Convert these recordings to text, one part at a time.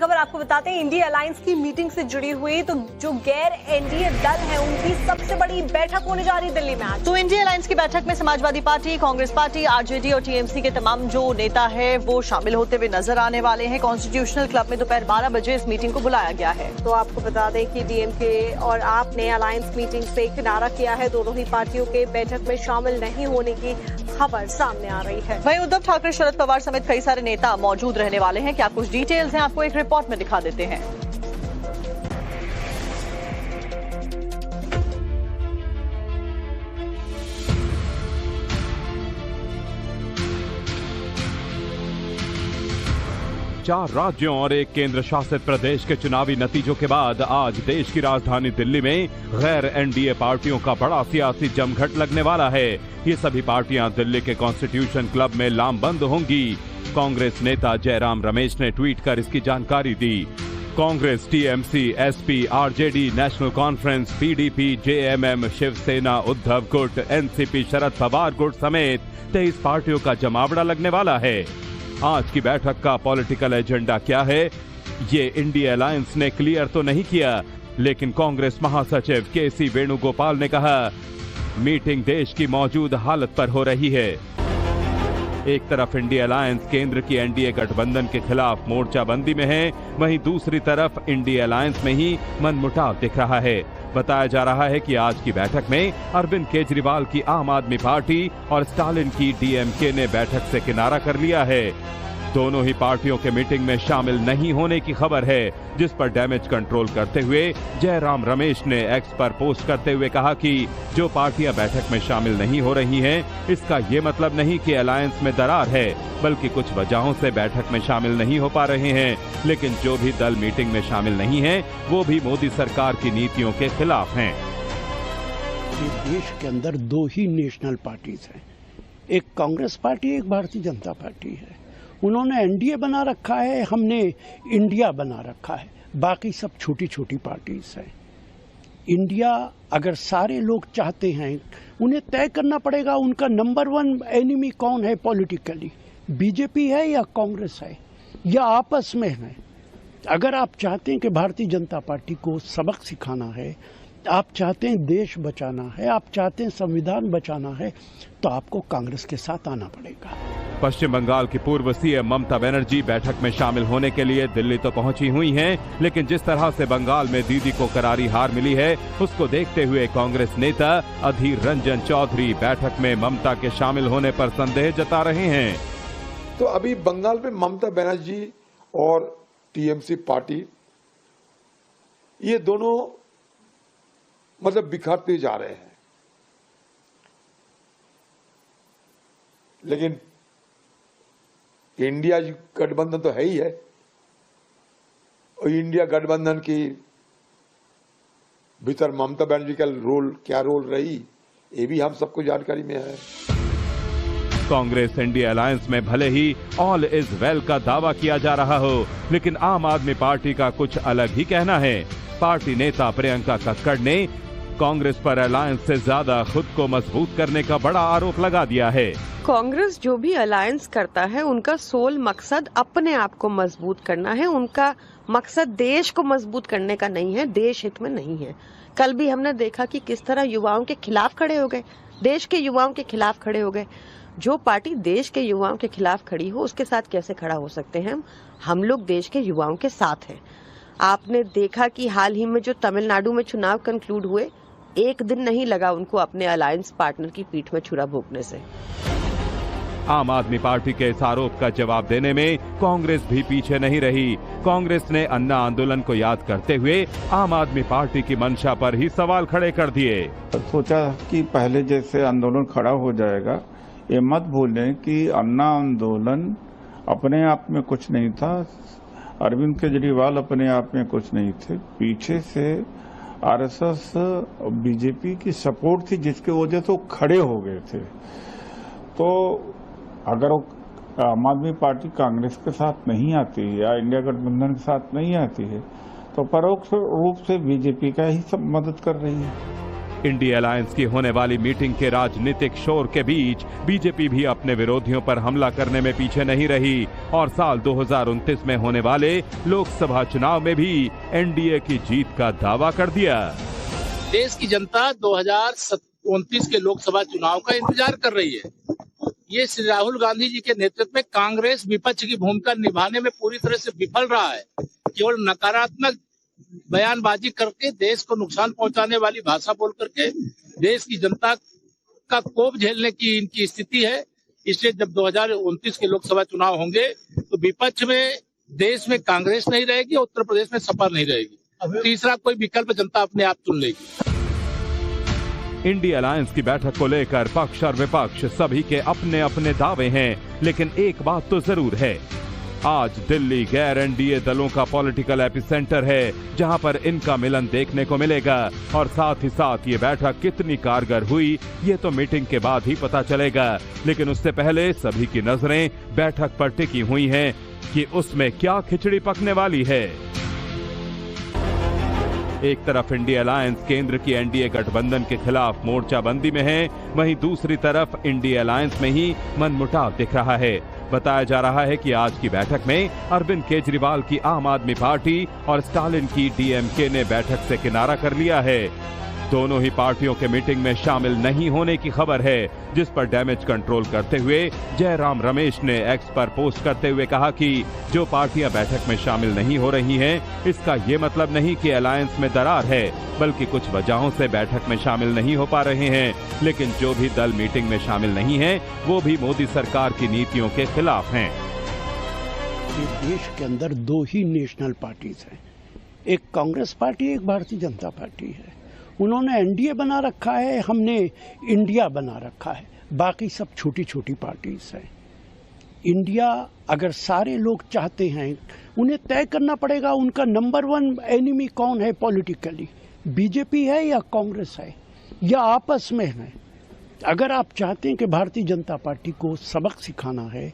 खबर आपको बताते हैं, इंडिया अलायंस की मीटिंग से जुड़ी हुई। तो जो गैर एनडीए दल है उनकी सबसे बड़ी बैठक होने जा रही है दिल्ली में आज। तो इंडिया अलायंस की बैठक में Samajwadi party, Congress party, RJD और टीएमसी के तमाम जो नेता है वो शामिल होते हुए नजर आने वाले हैं। कॉन्स्टिट्यूशनल क्लब में दोपहर 12 बजे इस मीटिंग को बुलाया गया है। तो आपको बता दें कि डीएमके और आप ने अलायंस मीटिंग से किनारा किया है। दोनों ही पार्टियों के बैठक में शामिल नहीं होने की खबर सामने आ रही है। वहीं उद्धव ठाकरे, शरद पवार समेत कई सारे नेता मौजूद रहने वाले हैं। क्या कुछ डिटेल्स हैं आपको एक रिपोर्ट में दिखा देते हैं। चार राज्यों और एक केंद्र शासित प्रदेश के चुनावी नतीजों के बाद आज देश की राजधानी दिल्ली में गैर एनडीए पार्टियों का बड़ा सियासी जमघट लगने वाला है। ये सभी पार्टियां दिल्ली के कॉन्स्टिट्यूशन क्लब में लामबंद होंगी। कांग्रेस नेता जयराम रमेश ने ट्वीट कर इसकी जानकारी दी। Congress, TMC, SP, RJD, National Conference, PDP, JMM, Shivsena, Uddhav गुट, एनसीपी, शरद पवार गुट समेत 23 पार्टियों का जमावड़ा लगने वाला है। आज की बैठक का पॉलिटिकल एजेंडा क्या है, ये इंडिया अलायंस ने क्लियर तो नहीं किया, लेकिन कांग्रेस महासचिव केसी वेणुगोपाल ने कहा, मीटिंग देश की मौजूद हालत पर हो रही है। एक तरफ इंडिया अलायंस केंद्र की एनडीए गठबंधन के खिलाफ मोर्चाबंदी में है, वहीं दूसरी तरफ इंडिया अलायंस में ही मनमुटाव दिख रहा है। बताया जा रहा है कि आज की बैठक में अरविंद केजरीवाल की आम आदमी पार्टी और स्टालिन की डीएमके ने बैठक से किनारा कर लिया है। दोनों ही पार्टियों के मीटिंग में शामिल नहीं होने की खबर है, जिस पर डैमेज कंट्रोल करते हुए जयराम रमेश ने एक्स पर पोस्ट करते हुए कहा कि जो पार्टियां बैठक में शामिल नहीं हो रही हैं, इसका ये मतलब नहीं कि अलायंस में दरार है, बल्कि कुछ वजहों से बैठक में शामिल नहीं हो पा रहे हैं। लेकिन जो भी दल मीटिंग में शामिल नहीं है वो भी मोदी सरकार की नीतियों के खिलाफ हैं। देश के अंदर दो ही नेशनल पार्टीज हैं, एक कांग्रेस पार्टी, एक भारतीय जनता पार्टी है। उन्होंने एनडीए बना रखा है, हमने इंडिया बना रखा है, बाकी सब छोटी छोटी पार्टीज हैं। इंडिया अगर सारे लोग चाहते हैं, उन्हें तय करना पड़ेगा उनका नंबर 1 एनिमी कौन है पॉलिटिकली, बीजेपी है या कांग्रेस है या आपस में है। अगर आप चाहते हैं कि भारतीय जनता पार्टी को सबक सिखाना है, आप चाहते हैं देश बचाना है, आप चाहते हैं संविधान बचाना है, तो आपको कांग्रेस के साथ आना पड़ेगा। पश्चिम बंगाल की पूर्व सीएम ममता बनर्जी बैठक में शामिल होने के लिए दिल्ली तो पहुंची हुई हैं, लेकिन जिस तरह से बंगाल में दीदी को करारी हार मिली है, उसको देखते हुए कांग्रेस नेता अधीर रंजन चौधरी बैठक में ममता के शामिल होने पर संदेह जता रहे हैं। तो अभी बंगाल में ममता बनर्जी और टीएमसी पार्टी, ये दोनों मतलब बिखरते जा रहे हैं, लेकिन इंडिया गठबंधन तो है ही है, और इंडिया गठबंधन की भीतर ममता बनर्जी का क्या रोल रही, ये भी हम सबको जानकारी में है। कांग्रेस इंडिया अलायंस में भले ही ऑल इज वेल का दावा किया जा रहा हो, लेकिन आम आदमी पार्टी का कुछ अलग ही कहना है। पार्टी नेता प्रियंका कक्कड़ ने कांग्रेस पर अलायंस से ज्यादा खुद को मजबूत करने का बड़ा आरोप लगा दिया है। कांग्रेस जो भी अलायंस करता है, उनका सोल मकसद अपने आप को मजबूत करना है। उनका मकसद देश को मजबूत करने का नहीं है, देश हित में नहीं है। कल भी हमने देखा कि किस तरह युवाओं के खिलाफ खड़े हो गए, देश के युवाओं के खिलाफ खड़े हो गए। जो पार्टी देश के युवाओं के खिलाफ खड़ी हो, उसके साथ कैसे खड़ा हो सकते हैं हम लोग देश के युवाओं के साथ हैं। आपने देखा कि हाल ही में जो तमिलनाडु में चुनाव कंक्लूड हुए, एक दिन नहीं लगा उनको अपने अलायंस पार्टनर की पीठ में छुरा भोंकने से। आम आदमी पार्टी के इस आरोप का जवाब देने में कांग्रेस भी पीछे नहीं रही। कांग्रेस ने अन्ना आंदोलन को याद करते हुए आम आदमी पार्टी की मंशा पर ही सवाल खड़े कर दिए। सोचा कि पहले जैसे आंदोलन खड़ा हो जाएगा, ये मत भूलें कि अन्ना आंदोलन अपने आप में कुछ नहीं था, अरविंद केजरीवाल अपने आप में कुछ नहीं थे, पीछे से आरएसएस बीजेपी की सपोर्ट थी, जिसके वजह से वो खड़े हो गए थे। तो अगर आम आदमी पार्टी कांग्रेस के साथ नहीं आती है या इंडिया गठबंधन के साथ नहीं आती है, तो परोक्ष रूप से बीजेपी का ही सब मदद कर रही है। इंडिया अलायंस की होने वाली मीटिंग के राजनीतिक शोर के बीच बीजेपी भी अपने विरोधियों पर हमला करने में पीछे नहीं रही और साल 2029 में होने वाले लोकसभा चुनाव में भी एनडीए की जीत का दावा कर दिया। देश की जनता 2029 के लोकसभा चुनाव का इंतजार कर रही है। ये श्री राहुल गांधी जी के नेतृत्व में कांग्रेस विपक्ष की भूमिका निभाने में पूरी तरह से विफल रहा है। केवल नकारात्मक बयानबाजी करके, देश को नुकसान पहुंचाने वाली भाषा बोल करके देश की जनता का कोप झेलने की इनकी स्थिति है। इसलिए जब 2029 के लोकसभा चुनाव होंगे तो विपक्ष में देश में कांग्रेस नहीं रहेगी, उत्तर प्रदेश में सपा नहीं रहेगी, तीसरा कोई विकल्प जनता अपने आप चुन लेगी। इंडिया अलायंस की बैठक को लेकर पक्ष और विपक्ष सभी के अपने अपने दावे हैं, लेकिन एक बात तो जरूर है, आज दिल्ली गैर एनडीए दलों का पॉलिटिकल एपिसेंटर है, जहां पर इनका मिलन देखने को मिलेगा और साथ ही साथ ये बैठक कितनी कारगर हुई ये तो मीटिंग के बाद ही पता चलेगा। लेकिन उससे पहले सभी की नजरें बैठक पर टिकी हुई हैं कि उसमें क्या खिचड़ी पकने वाली है। एक तरफ इंडिया अलायंस केंद्र की एनडीए गठबंधन के खिलाफ मोर्चाबंदी में है, वहीं दूसरी तरफ इंडिया अलायंस में ही मनमुटाव दिख रहा है। बताया जा रहा है कि आज की बैठक में अरविंद केजरीवाल की आम आदमी पार्टी और स्टालिन की डीएमके ने बैठक से किनारा कर लिया है। दोनों ही पार्टियों के मीटिंग में शामिल नहीं होने की खबर है, जिस पर डैमेज कंट्रोल करते हुए जयराम रमेश ने एक्स पर पोस्ट करते हुए कहा कि जो पार्टियां बैठक में शामिल नहीं हो रही हैं, इसका ये मतलब नहीं कि अलायंस में दरार है, बल्कि कुछ वजहों से बैठक में शामिल नहीं हो पा रहे हैं। लेकिन जो भी दल मीटिंग में शामिल नहीं है वो भी मोदी सरकार की नीतियों के खिलाफ हैं। ये देश के अंदर दो ही नेशनल पार्टीज हैं, एक कांग्रेस पार्टी, एक भारतीय जनता पार्टी है। उन्होंने एनडीए बना रखा है, हमने इंडिया बना रखा है, बाकी सब छोटी छोटी पार्टीज हैं। इंडिया अगर सारे लोग चाहते हैं, उन्हें तय करना पड़ेगा उनका नंबर 1 एनिमी कौन है पॉलिटिकली, बीजेपी है या कांग्रेस है या आपस में है। अगर आप चाहते हैं कि भारतीय जनता पार्टी को सबक सिखाना है,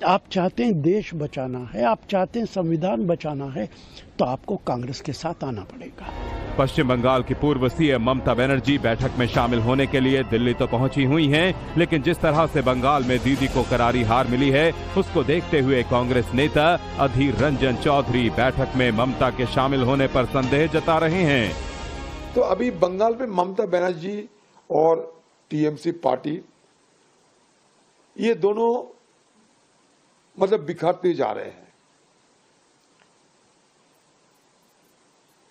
आप चाहते हैं देश बचाना है, आप चाहते हैं संविधान बचाना है, तो आपको कांग्रेस के साथ आना पड़ेगा। पश्चिम बंगाल की पूर्व सीएम ममता बनर्जी बैठक में शामिल होने के लिए दिल्ली तो पहुंची हुई हैं, लेकिन जिस तरह से बंगाल में दीदी को करारी हार मिली है, उसको देखते हुए कांग्रेस नेता अधीर रंजन चौधरी बैठक में ममता के शामिल होने पर संदेह जता रहे हैं। तो अभी बंगाल में ममता बनर्जी और टीएमसी पार्टी, ये दोनों मतलब बिखरते जा रहे हैं।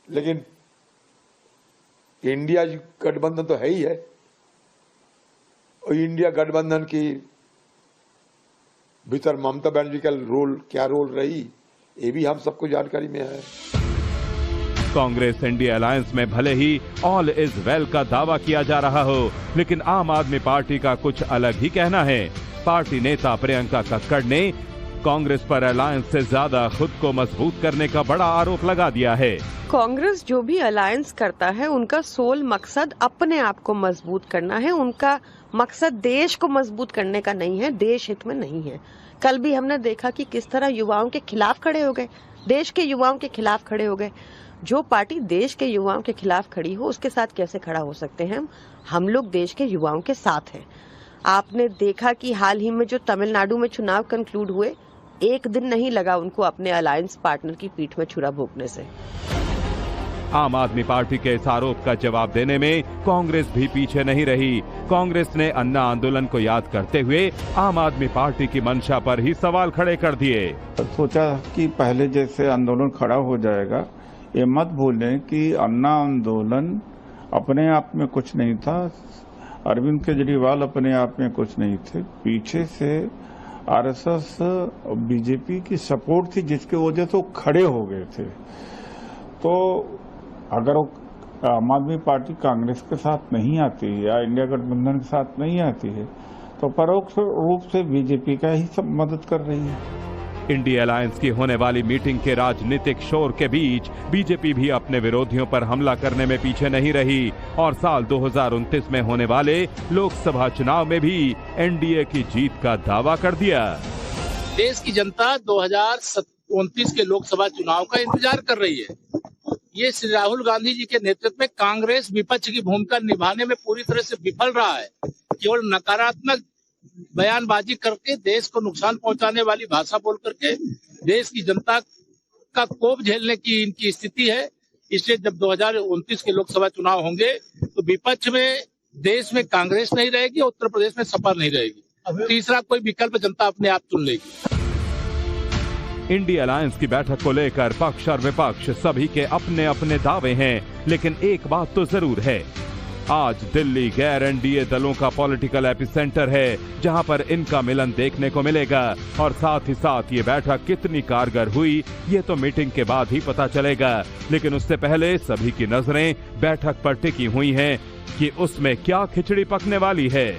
लेकिन इंडिया गठबंधन तो है ही है, और इंडिया गठबंधन की भीतर ममता बनर्जी का क्या रोल रही, ये भी हम सबको जानकारी में है। कांग्रेस इंडिया अलायंस में भले ही ऑल इज वेल का दावा किया जा रहा हो, लेकिन आम आदमी पार्टी का कुछ अलग ही कहना है। पार्टी नेता प्रियंका कक्कड़ ने कांग्रेस पर अलायंस से ज्यादा खुद को मजबूत करने का बड़ा आरोप लगा दिया है। कांग्रेस जो भी अलायंस करता है, उनका सोल मकसद अपने आप को मजबूत करना है, उनका मकसद देश को मजबूत करने का नहीं है, देश हित में नहीं है। कल भी हमने देखा कि किस तरह युवाओं के खिलाफ खड़े हो गए, देश के युवाओं के खिलाफ खड़े हो गए। जो पार्टी देश के युवाओं के खिलाफ खड़ी हो, उसके साथ कैसे खड़ा हो सकते हैं हम लोग देश के युवाओं के साथ हैं। आपने देखा कि हाल ही में जो तमिलनाडु में चुनाव कंक्लूड हुए, एक दिन नहीं लगा उनको अपने अलायंस पार्टनर की पीठ में छुरा भोंकने से। आम आदमी पार्टी के इस आरोप का जवाब देने में कांग्रेस भी पीछे नहीं रही। कांग्रेस ने अन्ना आंदोलन को याद करते हुए आम आदमी पार्टी की मंशा पर ही सवाल खड़े कर दिए। सोचा कि पहले जैसे आंदोलन खड़ा हो जाएगा, ये मत भूलें कि अन्ना आंदोलन अपने आप में कुछ नहीं था, अरविंद केजरीवाल अपने आप में कुछ नहीं थे, पीछे से आरएसएस और बीजेपी की सपोर्ट थी, जिसकी वजह से वो खड़े हो गए थे। तो अगर आम आदमी पार्टी कांग्रेस के साथ नहीं आती है या इंडिया गठबंधन के साथ नहीं आती है, तो परोक्ष रूप से बीजेपी का ही सब मदद कर रही है। इंडिया अलायंस की होने वाली मीटिंग के राजनीतिक शोर के बीच बीजेपी भी अपने विरोधियों पर हमला करने में पीछे नहीं रही और साल 2029 में होने वाले लोकसभा चुनाव में भी एनडीए की जीत का दावा कर दिया। देश की जनता 2029 के लोकसभा चुनाव का इंतजार कर रही है। ये श्री राहुल गांधी जी के नेतृत्व में कांग्रेस विपक्ष की भूमिका निभाने में पूरी तरह से विफल रहा है। केवल नकारात्मक बयानबाजी करके, देश को नुकसान पहुंचाने वाली भाषा बोल करके देश की जनता का कोप झेलने की इनकी स्थिति है। इसलिए जब 2029 के लोकसभा चुनाव होंगे तो विपक्ष में देश में कांग्रेस नहीं रहेगी, उत्तर प्रदेश में सपा नहीं रहेगी, तीसरा कोई विकल्प जनता अपने आप चुन लेगी। इंडिया अलायंस की बैठक को लेकर पक्ष और विपक्ष सभी के अपने अपने दावे हैं, लेकिन एक बात तो जरूर है, आज दिल्ली गैर एनडीए दलों का पॉलिटिकल एपिसेंटर है, जहां पर इनका मिलन देखने को मिलेगा। और साथ ही साथ ये बैठक कितनी कारगर हुई, ये तो मीटिंग के बाद ही पता चलेगा। लेकिन उससे पहले सभी की नजरें बैठक पर टिकी हुई हैं कि उसमें क्या खिचड़ी पकने वाली है।